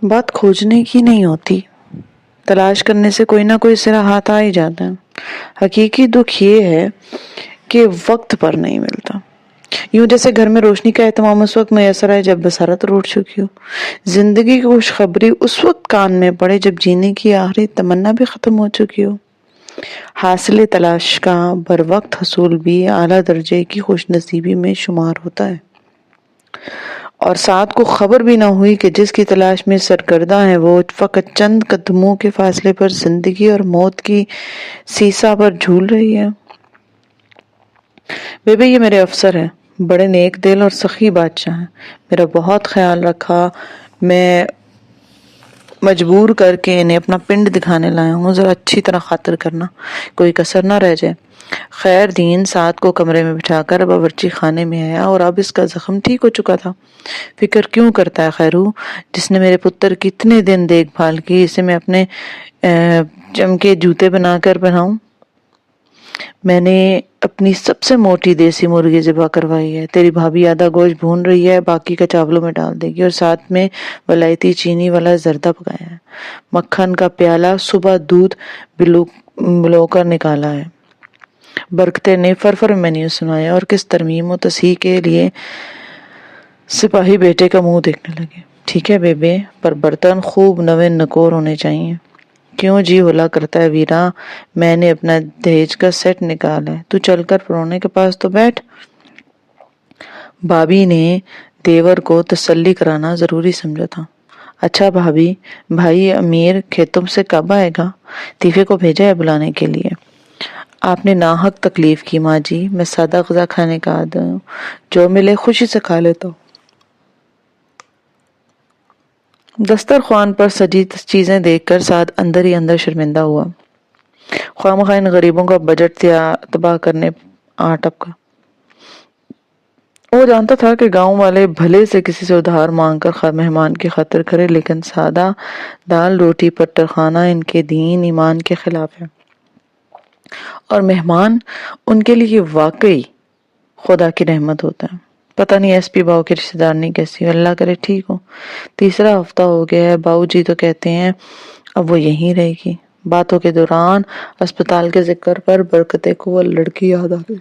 بات کھوجنے کی نہیں ہوتی، تلاش کرنے سے کوئی نہ کوئی سرا ہاتھ آ ہی جاتا ہے۔ حقیقی دکھ یہ ہے کہ وقت پر نہیں ملتا، یوں جیسے گھر میں روشنی کا اہتمام اس وقت میسر ہے جب بصارت روٹ چکی ہو، زندگی کی خوشخبری اس وقت کان میں پڑے جب جینے کی آخری تمنا بھی ختم ہو چکی ہو۔ حاصل تلاش کا بر وقت حصول بھی اعلیٰ درجے کی خوش نصیبی میں شمار ہوتا ہے، اور سعد کو خبر بھی نہ ہوئی کہ جس کی تلاش میں سرگرداں ہے وہ فقط چند قدموں کے فاصلے پر زندگی اور موت کی سیسا پر جھول رہی ہے۔ بیبے یہ میرے افسر ہیں، بڑے نیک دل اور سخی بادشاہ ہیں، میرا بہت خیال رکھا، میں مجبور کر کے انہیں اپنا پنڈ دکھانے لایا ہوں، ذرا اچھی طرح خاطر کرنا، کوئی کسر نہ رہ جائے۔ خیر دین سعد کو کمرے میں بٹھا کر باورچی خانے میں آیا، اور اب اس کا زخم ٹھیک ہو چکا تھا۔ فکر کیوں کرتا ہے خیرو، جس نے میرے پتر کی اتنے دن دیکھ بھال کی، اسے میں اپنے چمکے جوتے بنا کر پہناؤں؟ میں نے اپنی سب سے موٹی دیسی مرغی ذبح کروائی ہے، تیری بھابھی آدھا گوشت بھون رہی ہے، باقی کا چاولوں میں ڈال دے گی، اور ساتھ میں ولائتی چینی والا زردہ پکایا ہے۔ مکھن کا پیالہ صبح دودھ بلو کر نکالا ہے۔ برکتے نے فر مینیو سنایا، اور کس ترمیم و تصحیح کے لیے سپاہی بیٹے کا منہ دیکھنے لگے۔ ٹھیک ہے بیبے، پر برتن خوب نوے نکور ہونے چاہیے۔ کیوں جی ہلا کرتا ہے ویرا، میں نے اپنا دہیج کا سیٹ نکالا ہے، تو چل کر پرونے کے پاس تو بیٹھ۔ بھابی نے دیور کو تسلی کرانا ضروری سمجھا تھا۔ اچھا بھابی، بھائی امیر کھیتوں سے کب آئے گا؟ تیفے کو بھیجا ہے بلانے کے لیے؟ آپ نے ناحق تکلیف کی ماں جی، میں سادہ غذا کھانے کا عادی ہوں، جو ملے خوشی سے کھا لیتا ہوں۔ دسترخوان پر سجی چیزیں دیکھ کر سعد اندر ہی اندر شرمندہ ہوا، خواہ مخواہ ان غریبوں کا بجٹ تباہ کرنے آ ٹپکا۔ وہ جانتا تھا کہ گاؤں والے بھلے سے کسی سے ادھار مانگ کر مہمان کی خاطر کرے، لیکن سادہ دال روٹی پٹر خانہ ان کے دین ایمان کے خلاف ہے، اور مہمان ان کے لیے واقعی خدا کی رحمت ہوتا ہے۔ پتہ نہیں ایس پی باؤ کی رشتہ دارنی کیسی ہو، اللہ کرے ٹھیک ہو۔ تیسرا ہفتہ ہو گیا ہے، باؤ جی تو کہتے ہیں اب وہ یہیں رہے گی۔ باتوں کے دوران اسپتال کے ذکر پر برکتے کو وہ لڑکی یاد آ گئی۔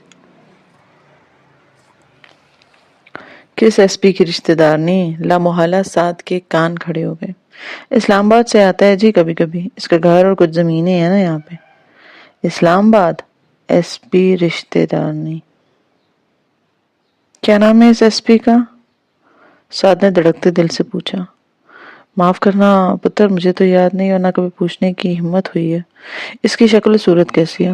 کس ایس پی کی رشتہ دارنی؟ لامحالہ سعد کے کان کھڑے ہو گئے۔ اسلام آباد سے آتا ہے جی کبھی کبھی، اس کا گھر اور کچھ زمینیں ہیں نا یہاں پہ۔ اسلام آباد؟ ایس پی رشتہ دارنی، کیا نام ہے اس ایس پی کا؟ سعد نے دھڑکتے دل سے پوچھا۔ معاف کرنا پتر، مجھے تو یاد نہیں، اور نہ کبھی پوچھنے کی ہمت ہوئی ہے۔ اس کی شکل و صورت کیسی ہے؟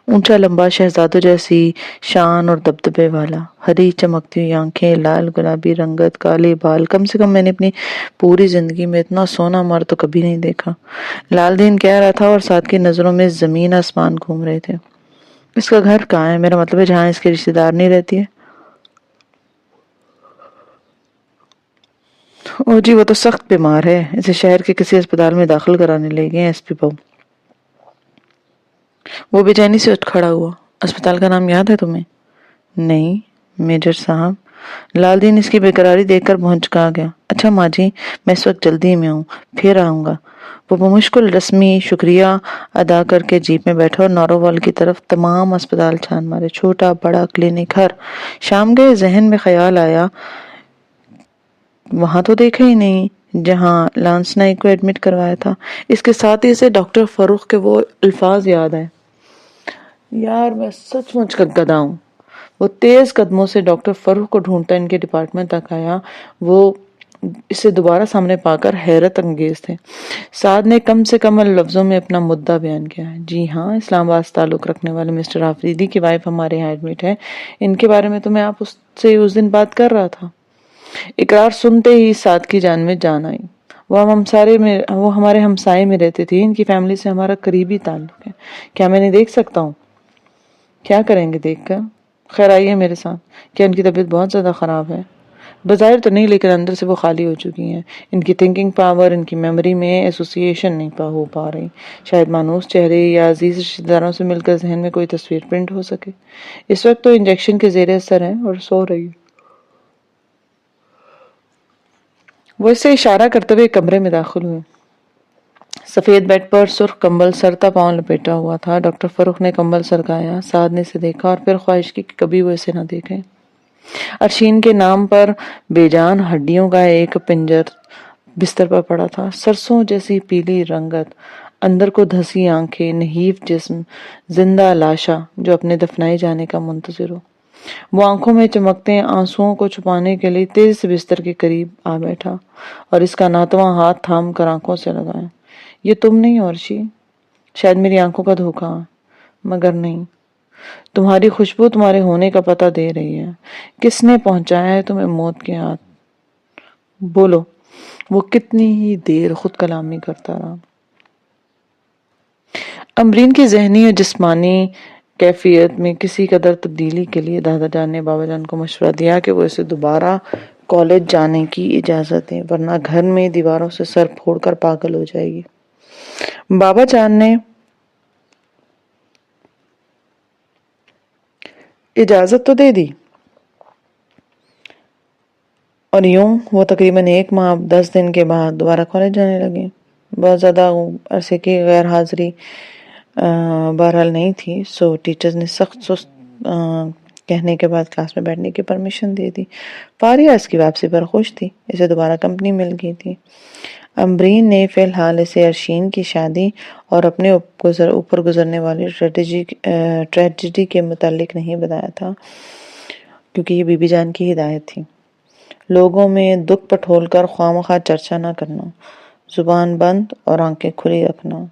اونچا لمبا، شہزادوں جیسی شان اور دبدبے والا، ہری چمکتی ہوئی آنکھیں، لال گلابی رنگت، کالے بال۔ کم سے کم میں نے اپنی پوری زندگی میں اتنا سونا مرد تو کبھی نہیں دیکھا، لال دین کہہ رہا تھا، اور سعد کی نظروں میں زمین آسمان گھوم رہے تھے۔ اس کا گھر کہاں ہے؟ میرا مطلب ہے جہاں اس کی رشتہ دارنی رہتی ہے۔ او جی وہ تو سخت بیمار ہے، اسے شہر کے کسی اسپتال میں داخل کرانے لے گئے ہیں ایس پی باؤ۔ وہ بے چینی سے اٹھ کھڑا ہوا۔ اسپتال کا نام یاد ہے تمہیں؟ نہیں میجر صاحب۔ لال دین اس کی بےقراری دیکھ کر بھونچکا گیا۔ اچھا ماں جی، میں اس وقت جلدی میں ہوں، پھر آؤں گا۔ وہ بمشکل رسمی شکریہ ادا کر کے جیپ میں بیٹھا اور نورووال کی طرف تمام اسپتال چھان مارے، چھوٹا بڑا کلینک ہر۔ شام گئے ذہن میں خیال آیا وہاں تو دیکھا ہی نہیں جہاں لانس نائک کو ایڈمٹ کروایا تھا۔ اس کے ساتھ ہی اسے ڈاکٹر فاروق کے وہ الفاظ یاد آئے، یار میں سچ مچ کا گدھا ہوں۔ وہ تیز قدموں سے ڈاکٹر فاروق کو ڈھونڈتا ان کے ڈپارٹمنٹ تک آیا۔ وہ اسے دوبارہ سامنے پا کر حیرت انگیز تھے۔ سعد نے کم سے کم لفظوں میں اپنا مدعا بیان کیا۔ جی ہاں، اسلام آباد سے تعلق رکھنے والے مسٹر آفریدی کی وائف ہمارے یہاں ایڈمٹ ہے، ان کے بارے میں تو میں آپ سے اس دن بات کر رہا تھا۔ اقرار سنتے ہی سعد کی جان میں جان آئی۔ وہ ہمارے ہمسائے میں رہتے تھے، ان کی فیملی سے ہمارا قریبی تعلق ہے۔ کیا میں انہیں دیکھ سکتا ہوں؟ کیا کریں گے دیکھ کر؟ خیر آئیے میرے ساتھ۔ کیا ان کی طبیعت بہت زیادہ خراب ہے؟ بظاہر تو نہیں، لیکن اندر سے وہ خالی ہو چکی ہیں۔ ان کی تھنکنگ پاور، ان کی میموری میں ایسوسیشن نہیں ہو پا رہی۔ شاید مانوس چہرے یا عزیز رشتہ داروں سے مل کر ذہن میں کوئی تصویر پرنٹ ہو سکے۔ اس وقت تو انجیکشن کے زیر اثر ہیں اور سو رہی ہے۔ وہ اسے اشارہ کرتے ہوئے کمرے میں داخل ہوئے. سفید بیڈ پر سرخ کمبل سرتا پاؤں لپیٹا ہوا تھا. ڈاکٹر فروخ نے کمبل سرکایا. سعد نے اسے دیکھا اور پھر خواہش کی کہ کبھی وہ اسے نہ دیکھے. ارشین کے نام پر بے جان ہڈیوں کا ایک پنجر بستر پر پڑا تھا. سرسوں جیسی پیلی رنگت، اندر کو دھسی آنکھیں، نحیف جسم، زندہ لاشا جو اپنے دفنائے جانے کا منتظر ہو. وہ آنکھوں میں چمکتے آنسوؤں کو چھپانے کے لیے تیزی سے بستر کے قریب آ بیٹھا اور اس کا ناتواں ہاتھ تھام کر آنکھوں سے لگایا. یہ تم نہیں ہو ارشی. شاید میری آنکھوں کا دھوکا، مگر نہیں. تمہاری خوشبو تمہارے ہونے کا پتہ دے رہی ہے. کس نے پہنچایا ہے تمہیں موت کے ہاتھ؟ بولو. وہ کتنی ہی دیر خود کلامی کرتا رہا. امبرین کی ذہنی اور جسمانی کیفیت میں کسی قدر تبدیلی کے لیے دادا جان نے بابا جان کو مشورہ دیا کہ وہ اسے دوبارہ کالج جانے کی اجازت دیں، ورنہ گھر میں دیواروں سے سر پھوڑ کر پاگل ہو جائے گی. بابا جان نے اجازت تو دے دی اور یوں وہ تقریباً 1 ماہ 10 دن کے بعد دوبارہ کالج جانے لگے. بہت زیادہ عرصے کی غیر حاضری بہرحال نہیں تھی، سو ٹیچرز نے سخت سست کہنے کے بعد کلاس میں بیٹھنے کی پرمیشن دے دی. فاریہ اس کی واپسی پر خوش تھی. اسے دوبارہ کمپنی مل گئی تھی. امبرین نے فی الحال اسے ارشین کی شادی اور اپنے اوپر گزرنے والی ٹریجڈی کے متعلق نہیں بتایا تھا، کیونکہ یہ بی بی جان کی ہدایت تھی. لوگوں میں دکھ پٹھول کر خواہ چرچا نہ کرنا، زبان بند اور آنکھیں کھلی رکھنا.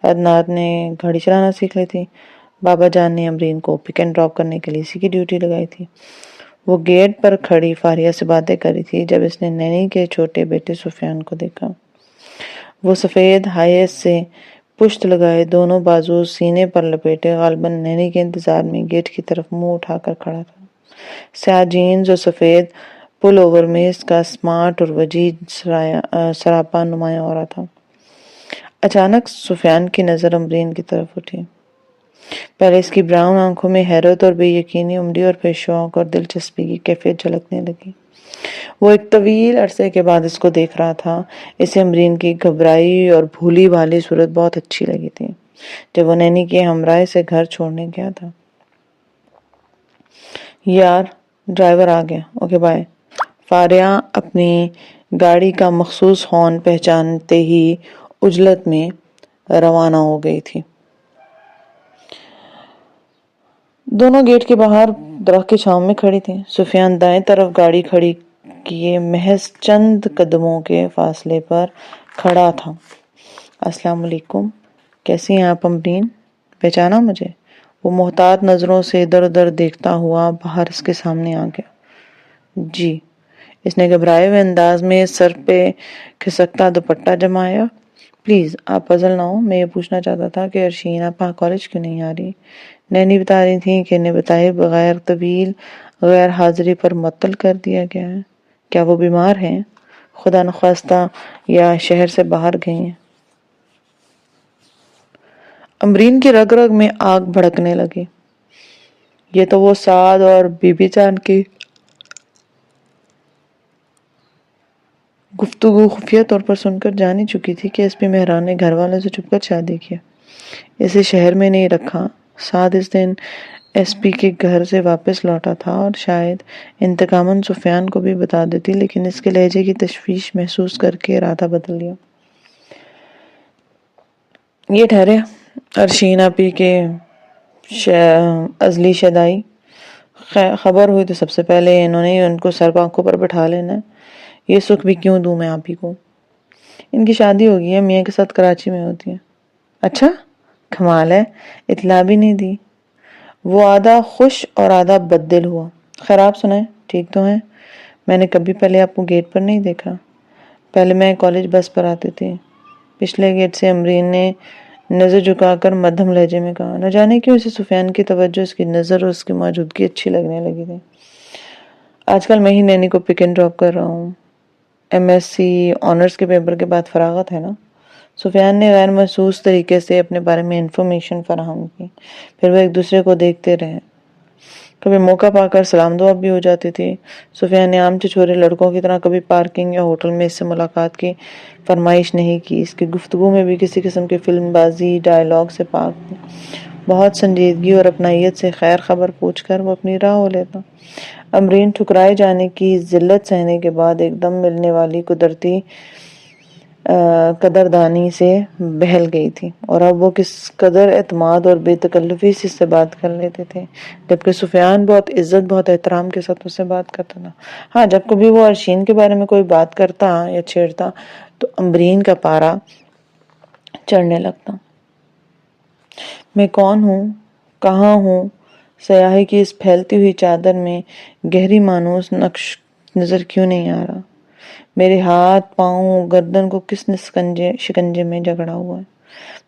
عدنان نے گاڑی چلانا سیکھ لی تھی. بابا جان نے امبرین کو پک اینڈ ڈراپ کرنے کے لیے اسی کی ڈیوٹی لگائی تھی. وہ گیٹ پر کھڑی فاریہ سے باتیں کری تھی جب اس نے نینی کے چھوٹے بیٹے سفیان کو دیکھا. وہ سفید ہائی ایس سے پشت لگائے، دونوں بازو سینے پر لپیٹے، غالباً نینی کے انتظار میں گیٹ کی طرف منہ اٹھا کر کھڑا تھا. سیاہ جینز اور سفید پل اوور میں اس کا سمارٹ اور وجیح سراپا نمایاں ہو رہا تھا. اچانک سفیان کی نظر امبرین کی طرف اٹھی. پہلے اس کی براؤن آنکھوں میں حیرت اور بے یقینی امڑی اور پھر شوق اور دلچسپی کی کیفیت جھلکنے لگی. وہ ایک طویل عرصے کے بعد اس کو دیکھ رہا تھا. اسے امبرین کی گھبرائی اور بھولی بھالی صورت بہت اچھی لگی تھی جب وہ نینی کے ہمراہ سے گھر چھوڑنے گیا تھا. یار ڈرائیور آ گیا، اوکے بائے. فاریہ اپنی گاڑی کا مخصوص ہارن پہچانتے ہی عجلت میں روانہ ہو گئی تھی. دونوں گیٹ کے باہر درخت کی چھاؤں میں کھڑی تھی. سفیان دائیں طرف گاڑی کھڑی کیے محض چند قدموں کے فاصلے پر کھڑا تھا. السلام علیکم. کیسی ہیں آپ امبرین؟ پہچانا مجھے؟ وہ محتاط نظروں سے ادھر ادھر دیکھتا ہوا باہر اس کے سامنے آ گیا. جی. اس نے گھبرائے ہوئے انداز میں سر پہ کھسکتا دوپٹہ جمایا. پلیز آپ پزل نہ ہو. میں یہ پوچھنا چاہتا تھا کہ ارشین آپ کالج کیوں نہیں آ رہی؟ نینی بتا رہی تھیں کہ انہیں بتائے بغیر طویل غیر حاضری پر معطل کر دیا گیا ہے. کیا وہ بیمار ہیں؟ خدا نخواستہ یا شہر سے باہر گئی ہیں؟ امبرین کی رگ رگ میں آگ بھڑکنے لگی. یہ تو وہ سعد اور بی بی جان کی گفتگو خفیہ طور پر سن کر جان ہی چکی تھی کہ ایس پی مہران نے گھر والوں سے چھپ کر شادی کی. اسے شہر میں نہیں رکھا. سعد اس دن ایس پی کے گھر سے واپس لوٹا تھا اور شاید انتقاماً سفیان کو بھی بتا دیتی، لیکن اس کے لہجے کی تشویش محسوس کر کے ارادہ بدل لیا. یہ ٹھہرے. ارشین آپی کے ازلی شدائی خبر ہوئی تو سب سے پہلے انہوں نے ان کو سر آنکھوں پر بٹھا لینا ہے. یہ سکھ بھی کیوں دوں میں آپی کو؟ ان کی شادی ہو گئی ہے، میاں کے ساتھ کراچی میں ہوتی ہے. اچھا کمال ہے، اطلاع بھی نہیں دی. وہ آدھا خوش اور آدھا بددل ہوا. خیر آپ سنائیں، ٹھیک تو ہیں؟ میں نے کبھی پہلے آپ کو گیٹ پر نہیں دیکھا. پہلے میں کالج بس پر آتی تھی. پچھلے گیٹ سے امبرین نے نظر جھکا کر مدھم لہجے میں کہا. نہ جانے کیوں اسے سفیان کی توجہ، اس کی نظر اور اس کی موجودگی اچھی لگنے لگی تھی. آج کل میں ہی نینی کو پک اینڈ ڈراپ کر رہا ہوں. ایم ایس سی آنرز کے پیپر کے بعد فراغت ہے نا؟ سفیان نے غیر محسوس طریقے سے اپنے بارے میں انفارمیشن فراہم کی. پھر وہ ایک دوسرے کو دیکھتے رہے. کبھی موقع پا کر سلام دعا بھی ہو جاتی تھی۔ سفیان نے عام چھوٹے لڑکوں کی طرح کبھی پارکنگ یا ہوٹل میں اس سے ملاقات کی فرمائش نہیں کی۔ اس کی گفتگو میں بھی کسی قسم کی فلم بازی ڈائیلاگ سے پاک تھی۔ بہت سنجیدگی اور اپنائیت سے خیر خبر پوچھ کر وہ اپنی راہ ہو لیتا۔ امرین ٹھکرائے جانے کی ذلت سہنے کے بعد ایک دم ملنے والی قدرتی قدردانی سے بہل گئی تھی، اور اب وہ کس قدر اعتماد اور بے تکلفی سے اس سے بات کر لیتے تھے، جبکہ سفیان بہت عزت بہت احترام کے ساتھ اس سے بات کرتا تھا۔ ہاں، جب کبھی وہ ارشین کے بارے میں کوئی بات کرتا یا چھیڑتا تو امرین کا پارا چڑھنے لگتا۔ میں کون ہوں، کہاں ہوں، سیاہی کی اس پھیلتی ہوئی چادر میں گہری مانوس نقش نظر کیوں نہیں آ رہا؟ میرے ہاتھ پاؤں گردن کو کس نے شکنجے میں جکڑا ہوا ہے؟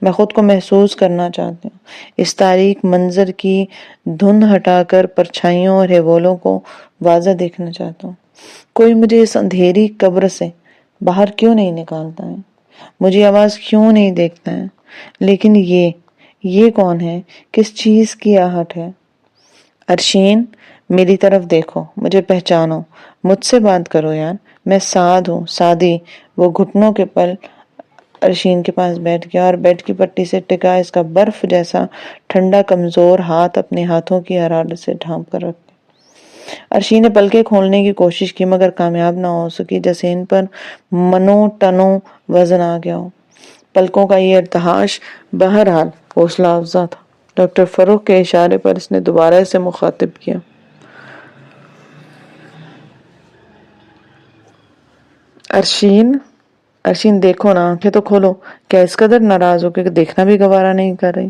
میں خود کو محسوس کرنا چاہتی ہوں، اس تاریک منظر کی دھند ہٹا کر پرچھائیوں اور ہیولوں کو واضح دیکھنا چاہتا ہوں۔ کوئی مجھے اس اندھیری قبر سے باہر کیوں نہیں نکالتا ہے؟ مجھے آواز کیوں نہیں دیکھتا ہے؟ لیکن یہ کون ہے؟ کس چیز کی آہٹ ہے؟ ارشین، میری طرف دیکھو، مجھے پہچانو، مجھ سے بات کرو یار، میں سعد ہوں، سعدی۔ وہ گھٹنوں کے پل ارشین کے پاس بیٹھ گیا اور بیڈ کی پٹی سے ٹکا اس کا برف جیسا ٹھنڈا کمزور ہاتھ اپنے ہاتھوں کی حرارت سے ڈھانپ کر رکھ دیا۔ ارشین نے پلکیں کھولنے کی کوشش کی مگر کامیاب نہ ہو سکی، جیسے ان پر منوں ٹنوں وزن آ گیا ہو۔ پلکوں کا یہ ارتعاش بہرحال حوصلہ افزا تھا۔ ڈاکٹر فروخ کے اشارے پر اس نے دوبارہ اسے مخاطب کیا۔ ارشین دیکھو نا، آنکھیں تو کھولو۔ کیا اس قدر ناراض ہو کہ دیکھنا بھی گوارا نہیں کر رہی؟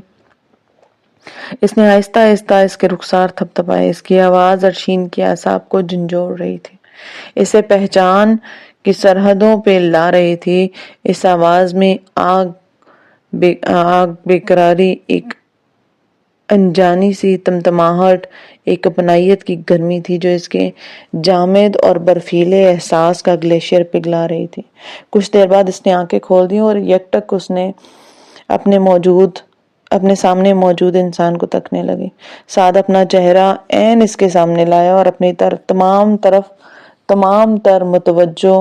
اس نے آہستہ آہستہ اس کے رخسار تھپ تھپائے۔ اس کی آواز ارشین کی اعصاب کو جھنجھوڑ رہی تھی، اسے پہچان کی سرحدوں پہ لا رہی تھی۔ اس آواز میں آگ بےقراری، ایک انجانی سی تمتماہٹ، ایک اپنائیت کی گرمی تھی جو اس کے جامد اور برفیلے احساس کا گلیشیئر پگھلا رہی تھی۔ کچھ دیر بعد اس نے آنکھیں کھول دیں اور یکٹک اس نے اپنے سامنے موجود انسان کو تکنے لگی۔ سعد اپنا چہرہ عین اس کے سامنے لایا اور اپنی تمام تر متوجہ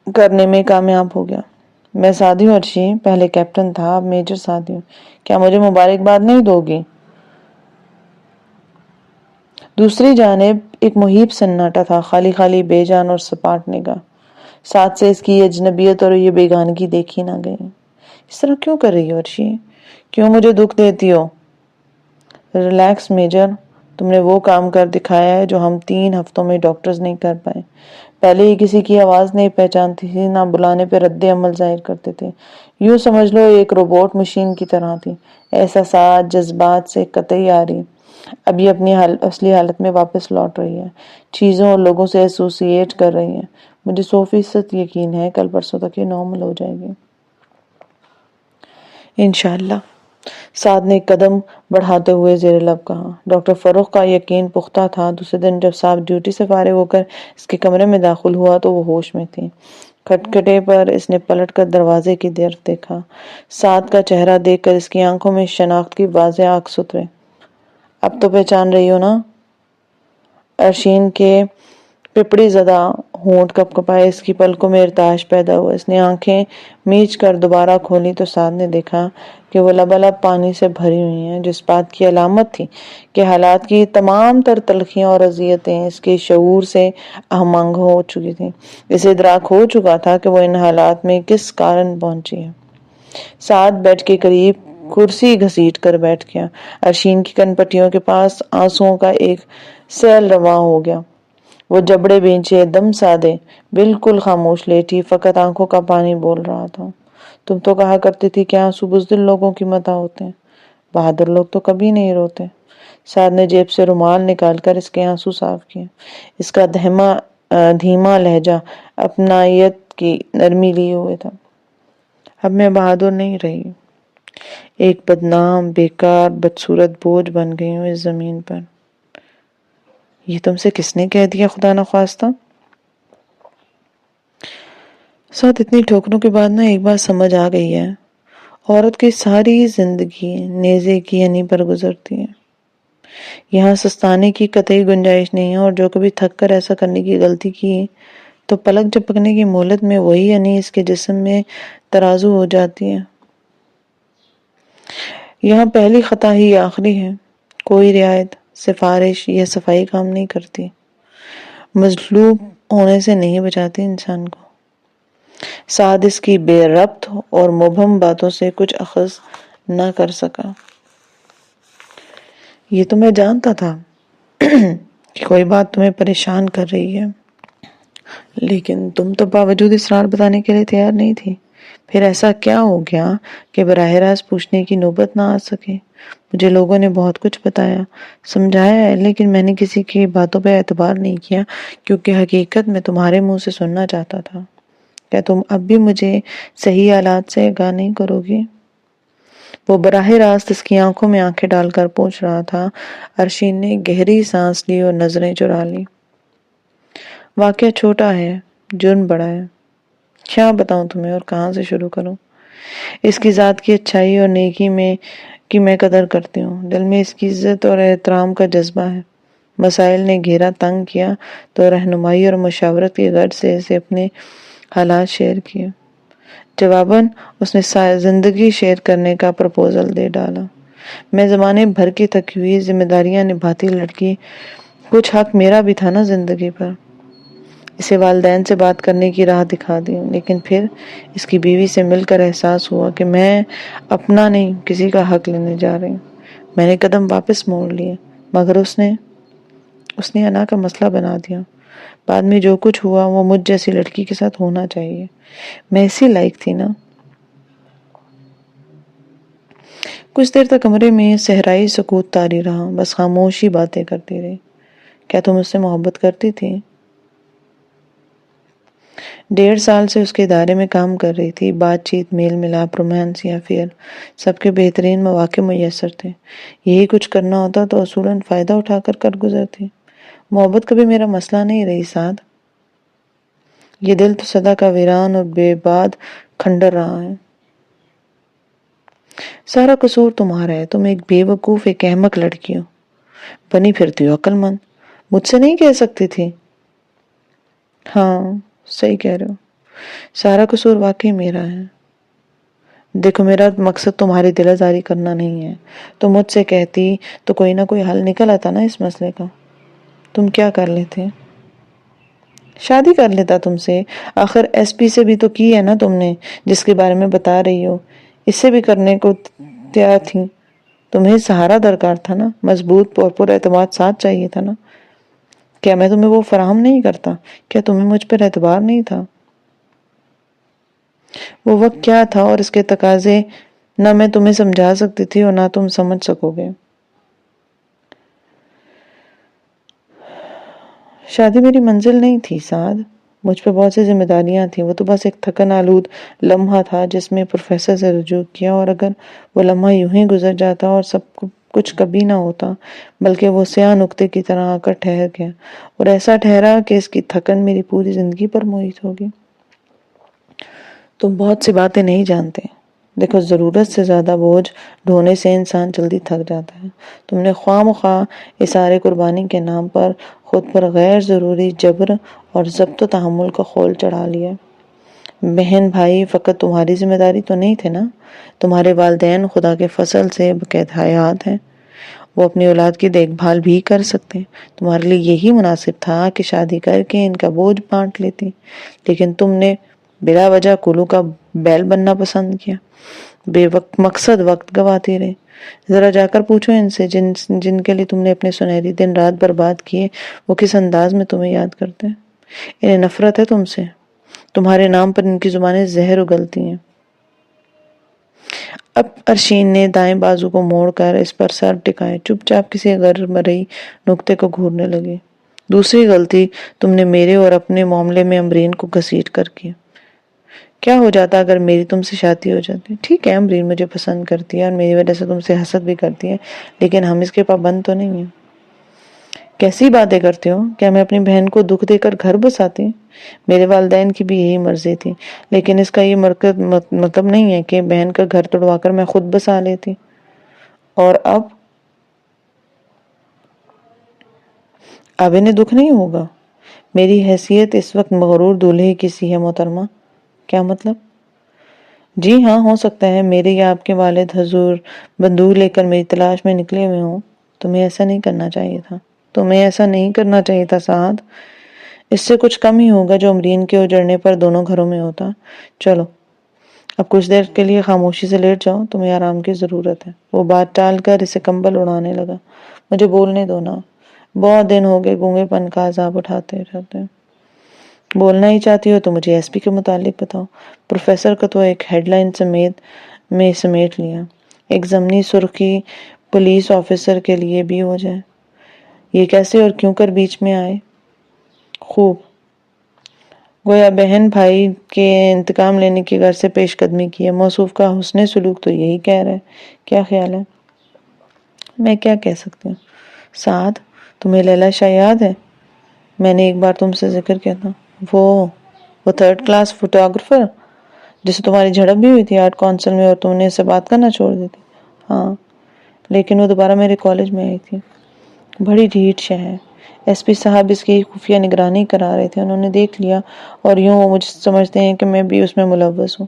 کرنے میں کامیاب ہو گیا۔ میں سعدی ہوں ارشین، پہلے کیپٹن تھا، اب میجر سعدی ہوں۔ کیا مجھے مبارکباد نہیں دو گی؟ دوسری جانب ایک محیب سناٹا تھا، خالی بے جان اور سپاٹ نگاہ۔ ساتھ سے اس کی یہ اجنبیت اور یہ بیگانگی دیکھی نہ گئی۔ اس طرح کیوں کر رہی ہو ارشین؟ کیوں مجھے دکھ دیتی ہو؟ ریلیکس میجر، تم نے وہ کام کر دکھایا ہے جو ہم 3 ہفتوں میں ڈاکٹرز نہیں کر پائے۔ پہلے ہی کسی کی آواز نہیں پہچانتی تھی، نہ بلانے پہ رد عمل ظاہر کرتے تھے۔ یوں سمجھ لو ایک روبوٹ مشین کی طرح تھی، احساسات جذبات سے قطعی آ رہی۔ اب یہ اپنی اصلی حالت میں واپس لوٹ رہی ہے، چیزوں اور لوگوں سے ایسوسیٹ کر رہی ہے۔ مجھے 100% یقین ہے کل پرسوں تک یہ نارمل ہو جائے گی، انشاءاللہ۔ سعد نے ایک قدم بڑھاتے ہوئے زیر لب کہا۔ ڈاکٹر فروخ کا یقین پختہ تھا۔ دوسرے دن جب صاحب ڈیوٹی سے فارغ ہو کر اس کے کمرے میں داخل ہوا تو وہ ہوش میں تھی۔ کھٹکھٹے پر اس نے پلٹ کر دروازے کی طرف دیکھا۔ سعد کا چہرہ دیکھ کر اس کی آنکھوں میں شناخت کی واضح عکس اترے۔ اب تو پہچان رہی ہو نا؟ ارشین کے پپڑی زدہ ہونٹ کپکپائے، اس کی پلکوں میں ارتعاش پیدا ہوا۔ اس نے آنکھیں میچ کر دوبارہ کھولی تو سعد نے دیکھا کہ وہ لبالب پانی سے بھری ہوئی ہیں، جس بات کی علامت تھی کہ حالات کی تمام تر تلخیاں اور اذیتیں اس کے شعور سے اہمنگ ہو چکی تھیں۔ اسے ادراک ہو چکا تھا کہ وہ ان حالات میں کس کارن پہنچی ہے۔ سعد بیڈ کے قریب کرسی گھسیٹ کر بیٹھ گیا۔ ارشین کی کن پٹیوں کے پاس آنسوؤں کا ایک سیل رواں ہو گیا۔ وہ جبڑے بھینچے، دم سادے، بالکل خاموش لیٹی، فقط آنکھوں کا پانی بول رہا تھا۔ تم تو کہا کرتی تھی کہ آنسو بزدل لوگوں کی متاع ہوتے ہیں، بہادر لوگ تو کبھی نہیں روتے۔ سعد نے جیب سے رومال نکال کر اس کے آنسو صاف کیے۔ اس کا دھیما لہجہ اپنائیت کی نرمی لیے ہوئے تھا۔ اب میں بہادر نہیں رہی، ایک بدنام، بیکار، بدصورت بوجھ بن گئی ہوں اس زمین پر۔ یہ تم سے کس نے کہہ دیا خدا نخواستہ؟ ساتھ اتنی ٹھوکروں کے بعد ایک بات سمجھ آ گئی ہے، عورت کی ساری زندگی نیزے کی ینی پر گزرتی ہے۔ یہاں سستانے کی قطعی گنجائش نہیں ہے، اور جو کبھی تھک کر ایسا کرنے کی غلطی کی تو پلک جھپکنے کی مہلت میں وہی انیس کے جسم میں ترازو ہو جاتی ہے۔ یہاں پہلی خطا ہی آخری ہے، کوئی رعایت، سفارش یا صفائی کام نہیں کرتی، مظلوم ہونے سے نہیں بچاتی انسان کو۔ سعد اس کی بے ربط اور مبہم باتوں سے کچھ اخذ نہ کر سکا۔ یہ تو میں جانتا تھا کہ کوئی بات تمہیں پریشان کر رہی ہے، لیکن تم تو باوجود اصرار بتانے کے لیے تیار نہیں تھی۔ پھر ایسا کیا ہو گیا کہ براہ راست پوچھنے کی نوبت نہ آ سکے؟ مجھے لوگوں نے بہت کچھ بتایا، سمجھایا ہے، لیکن میں نے کسی کی باتوں پہ اعتبار نہیں کیا، کیونکہ حقیقت میں تمہارے منہ سے سننا چاہتا تھا۔ کیا تم اب بھی مجھے صحیح حالات سے آگاہ نہیں کرو گی؟ وہ براہ راست اس کی آنکھوں میں آنکھیں ڈال کر پوچھ رہا تھا۔ ارشین نے گہری سانس لی اور نظریں چرا لی۔ واقعہ چھوٹا ہے، جرم بڑا ہے۔ کیا بتاؤں تمہیں اور کہاں سے شروع کروں؟ اس کی ذات کی اچھائی اور نیکی میں قدر کرتی ہوں، دل میں اس کی عزت اور احترام کا جذبہ ہے۔ مسائل نے گھیرا تنگ کیا تو رہنمائی اور مشاورت کی غرض سے اسے اپنے حالات شیئر کیے۔ جواباً اس نے زندگی شیئر کرنے کا پرپوزل دے ڈالا۔ میں زمانے بھر کی تھکی ہوئی ذمہ داریاں نبھاتی لڑکی، کچھ حق میرا بھی تھا نا زندگی پر۔ اسے والدین سے بات کرنے کی راہ دکھا دی، لیکن پھر اس کی بیوی سے مل کر احساس ہوا کہ میں اپنا نہیں کسی کا حق لینے جا رہی ہوں۔ میں نے قدم واپس موڑ لیے، مگر اس نے انا کا مسئلہ بنا دیا۔ بعد میں جو کچھ ہوا وہ مجھ جیسی لڑکی کے ساتھ ہونا چاہیے، میں اسی لائق تھی نا۔ کچھ دیر تک کمرے میں صحرائی سکوت طاری رہا، بس خاموشی باتیں کرتی رہی۔ کیا تم اس سے محبت کرتی تھی؟ 1.5 سال سے اس کے ادارے میں کام کر رہی تھی۔ بات چیت، میل ملاپ، رومانس یا افیئر، سب کے بہترین مواقع میسر تھے۔ یہی کچھ کرنا ہوتا تو اصولاً فائدہ اٹھا کر گزرتی۔ محبت کبھی میرا مسئلہ نہیں رہی سعد۔ یہ دل تو سدا کا ویران اور بے باد کھنڈر رہا ہے۔ سارا قصور تمہارا ہے، تم ایک بے وقوف، ایک احمق لڑکی ہو، بنی پھرتی ہو عقل مند۔ مجھ سے نہیں کہہ سکتی تھی؟ ہاں صحیح کہہ رہے ہو، سارا قصور واقعی میرا ہے۔ دیکھو میرا مقصد تمہاری دل آزاری کرنا نہیں ہے، تو مجھ سے کہتی تو کوئی نہ کوئی حل نکل آتا نا اس مسئلے کا۔ تم کیا کر لیتے؟ شادی کر لیتا تم سے، آخر ایس پی سے بھی تو کی ہے نا تم نے، جس کے بارے میں بتا رہی ہو۔ اس سے بھی کرنے کو تیار تھی۔ تمہیں سہارا درکار تھا نا، مضبوط اور پر اعتماد ساتھ چاہیے تھا نا۔ کیا میں تمہیں وہ فراہم نہیں کرتا؟ کیا تمہیں مجھ پر اعتبار نہیں تھا؟ وہ وقت کیا تھا اور اس کے تقاضے نہ میں تمہیں سمجھا سکتی تھی اور نہ تم سمجھ سکو گے۔ شادی میری منزل نہیں تھی سعد، مجھ پہ بہت سی ذمہ داریاں تھیں۔ وہ تو بس ایک تھکن آلود لمحہ تھا جس میں پروفیسر سے رجوع کیا، اور اگر وہ لمحہ یوں ہی گزر جاتا اور سب کچھ کبھی نہ ہوتا، بلکہ وہ سیاہ نقطے کی طرح آ کر ٹھہر گیا، اور ایسا ٹھہرا کہ اس کی تھکن میری پوری زندگی پر محیط ہوگی۔ تم بہت سی باتیں نہیں جانتے۔ دیکھو ضرورت سے زیادہ بوجھ ڈھونے سے انسان جلدی تھک جاتا ہے۔ تم نے خواہ مخواہ اثار قربانی کے نام پر خود پر غیر ضروری جبر اور ضبط و تحمل کا خول چڑھا لیا۔ بہن بھائی فقط تمہاری ذمہ داری تو نہیں تھے نا، تمہارے والدین خدا کے فضل سے بقید حیات ہیں، وہ اپنی اولاد کی دیکھ بھال بھی کر سکتے۔ تمہارے لیے یہی مناسب تھا کہ شادی کر کے ان کا بوجھ بانٹ لیتی، لیکن تم نے بلا وجہ کولو کا بیل بننا پسند کیا، بے وقت مقصد وقت گواتی رہی۔ ذرا جا کر پوچھو ان سے جن کے لیے تم نے اپنے سنہری دن رات برباد کیے، وہ کس انداز میں تمہیں یاد کرتے ہیں۔ انہیں نفرت ہے تم سے، تمہارے نام پر ان کی زبانیں زہر اگلتی ہیں۔ اب ارشین نے دائیں بازو کو موڑ کر اس پر سر ٹکائے چپ چاپ کسی غیر مرئی نقطے کو گھورنے لگی۔ دوسری غلطی تم نے میرے اور اپنے معاملے میں امرین کو گھسیٹ کر کی۔ کیا ہو جاتا اگر میری تم سے شادی ہو جاتی؟ ٹھیک ہے امرین مجھے پسند کرتی ہے اور میری وجہ سے تم سے حسد بھی کرتی ہے، لیکن ہم اس کے پابند تو نہیں ہیں۔ کیسی باتیں کرتے ہو؟ کیا میں اپنی بہن کو دکھ دے کر گھر بساتی؟ میرے والدین کی بھی یہی مرضی تھی، لیکن اس کا یہ مطلب نہیں ہے کہ بہن کا گھر توڑوا کر میں خود بسا لیتی۔ اور اب اب انہیں دکھ نہیں ہوگا؟ میری حیثیت اس وقت مغرور دولہے کی سی ہے محترمہ۔ کیا مطلب؟ جی ہاں، ہو سکتا ہے میرے یا آپ کے والد حضور بندوق لے کر میری تلاش میں نکلے ہوئے ہوں۔ تمہیں ایسا نہیں کرنا چاہیے تھا، تمہیں ایسا نہیں کرنا چاہیے تھا سعد۔ اس سے کچھ کم ہی ہوگا جو امرین کے اجڑنے پر دونوں گھروں میں ہوتا۔ چلو اب کچھ دیر کے لیے خاموشی سے لیٹ جاؤ، تمہیں آرام کی ضرورت ہے۔ وہ بات ٹال کر اسے کمبل اڑانے لگا۔ مجھے بولنے دو نا، بہت دن ہو گئے گونگے پن کا عذاب اٹھاتے رہتے۔ بولنا ہی چاہتی ہو تو مجھے ایس پی کے متعلق بتاؤ۔ پروفیسر کا تو ایک ہیڈ لائن سمیٹ لیا، ایک ضمنی سرخی پولیس آفیسر کے لیے بھی ہو جائے۔ یہ کیسے اور کیوں کر بیچ میں آئے؟ خوب، گویا بہن بھائی کے انتقام لینے کی غرض سے پیش قدمی کی ہے۔ موصوف کا حسن سلوک تو یہی کہہ رہا ہے۔ کیا خیال ہے؟ میں کیا کہہ سکتی ہوں؟ سعد، تمہیں لیلا شاہ یاد ہے؟ میں نے ایک بار تم سے ذکر کیا تھا۔ وہ تھرڈ کلاس فوٹوگرافر جسے تمہاری جھڑپ بھی ہوئی تھی آرٹ کونسل میں اور تم نے اسے بات کرنا چھوڑ دی تھی۔ ہاں، لیکن وہ دوبارہ میرے کالج میں آئی تھی۔ بڑی ڈھیٹ شے ہے۔ ایس پی صاحب اس کی خفیہ نگرانی کرا رہے تھے، انہوں نے دیکھ لیا اور یوں وہ مجھے سمجھتے ہیں کہ میں بھی اس میں ملوث ہوں۔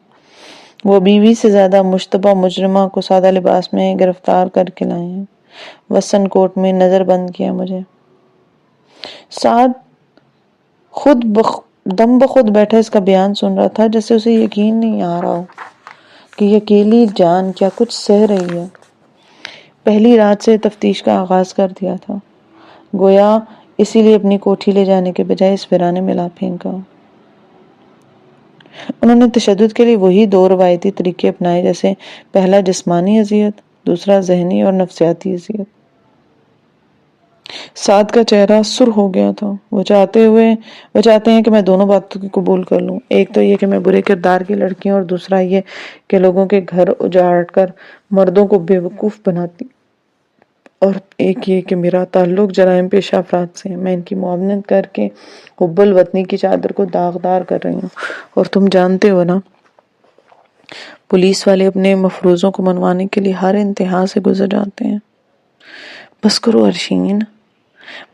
وہ 20 سے زیادہ مشتبہ مجرمہ کو سادہ لباس میں گرفتار کر کے لائے ہیں۔ وسن کوٹ میں نظر بند کیا مجھے۔ سعد دم بخود بیٹھا اس کا بیان سن رہا تھا، جیسے اسے یقین نہیں آ رہا ہو کہ یہ اکیلی جان کیا کچھ سہ رہی ہے۔ پہلی رات سے تفتیش کا آغاز کر دیا تھا، گویا اسی لیے اپنی کوٹھی لے جانے کے بجائے اس ویرانے میں لا پھینکا۔ انہوں نے تشدد کے لیے وہی 2 روایتی طریقے اپنائے، جیسے پہلا جسمانی اذیت، دوسرا ذہنی اور نفسیاتی اذیت۔ سعد کا چہرہ سرخ ہو گیا تھا۔ وہ چاہتے ہیں کہ میں دونوں باتوں کی قبول کر لوں، ایک تو یہ کہ میں برے کردار کی لڑکیوں، اور دوسرا یہ کہ لوگوں کے گھر اجاڑ کر مردوں کو بے وقوف بناتی، اور ایک یہ کہ میرا تعلق جرائم پیشہ افراد سے ہے۔ میں ان کی معاونت کر کے حب الوطنی کی چادر کو داغدار کر رہی ہوں، اور تم جانتے ہو نا، پولیس والے اپنے مفروضوں کو منوانے کے لیے ہر انتہا سے گزر جاتے ہیں۔ بس کرو ارشین،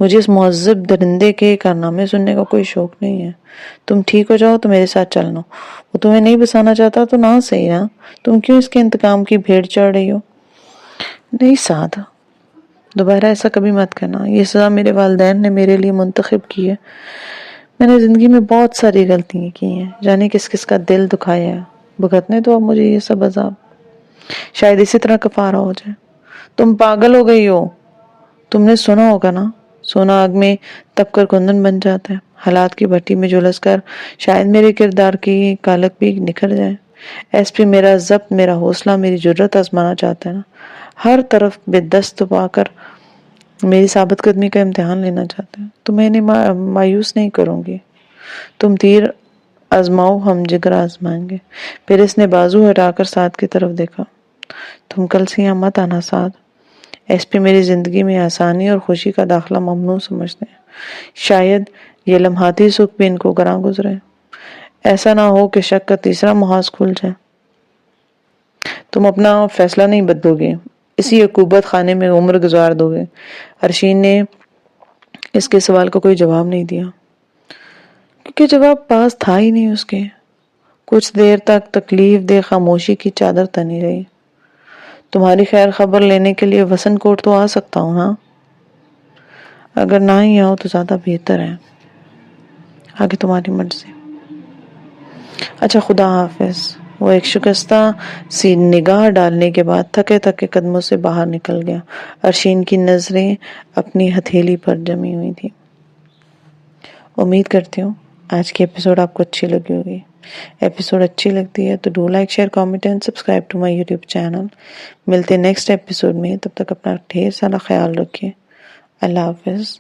مجھے اس معذب درندے کے کارنامے سننے کا کوئی شوق نہیں ہے۔ تم ٹھیک ہو جاؤ تو میرے ساتھ چلنا۔ وہ تمہیں نہیں بسانا چاہتا تو نہ صحیح نا، تم کیوں اس کے انتقام کی بھیڑ چڑھ رہی ہو؟ نہیں سعد، دوبارہ ایسا کبھی مت کرنا۔ یہ سزا میرے والدین نے میرے لیے منتخب کی ہے۔ میں نے زندگی میں بہت ساری غلطیاں کی ہیں، جانے کس کس کا دل دکھایا ہے۔ بھگتنے تو اب مجھے یہ سب عذاب، شاید اسی طرح کفارہ ہو جائے۔ تم پاگل ہو گئی ہو۔ تم نے سنا ہوگا نا، سونا آگ میں تپ کر کندن بن جاتا ہے۔ حالات کی بھٹی میں جھلس کر شاید میرے کردار کی کالک بھی نکھر جائے۔ ایس پی میرا ضبط، میرا حوصلہ، میری جرت آزمانا چاہتا ہے نا، ہر طرف بے دست پا کر میری ثابت قدمی کا امتحان لینا چاہتے ہیں۔ تو میں انہیں مایوس نہیں کروں گی۔ تم تیر آزماؤ، ہم جگر آزمائیں گے۔ پھر اس نے بازو ہٹا کر سعد کی طرف دیکھا۔ تم کل سے یہاں مت آنا سعد۔ ایس پی میری زندگی میں آسانی اور خوشی کا داخلہ ممنوع سمجھتے ہیں۔ شاید یہ لمحاتی سکھ بھی ان کو گراں گزرے۔ ایسا نہ ہو کہ شک کا تیسرا محاذ کھل جائے۔ تم اپنا فیصلہ نہیں بدلو گے، اسی عقوبت خانے میں عمر گزار دو گے۔ ارشین نے اس کے سوال کا کوئی جواب نہیں دیا، کیونکہ جواب پاس تھا ہی نہیں اس کے۔ کچھ دیر تک تکلیف دہ خاموشی کی چادر تنی رہی۔ تمہاری خیر خبر لینے کے لیے وسن کوٹ تو آ سکتا ہوں نا؟ اگر نہ ہی آؤ تو زیادہ بہتر ہے، آگے تمہاری مرضی۔ اچھا، خدا حافظ۔ وہ ایک شکستہ سی نگاہ ڈالنے کے بعد تھکے تھکے قدموں سے باہر نکل گیا۔ ارشین کی نظریں اپنی ہتھیلی پر جمی ہوئی تھی۔ امید کرتی ہوں آج کی ایپیسوڈ آپ کو اچھی لگی ہوگی۔ ایپیسوڈ اچھی لگتی ہے تو do like, share, comment and subscribe to my YouTube channel. ملتے نیکسٹ ایپیسوڈ میں، تب تک اپنا ڈھیر سارا خیال رکھیے۔ اللہ حافظ۔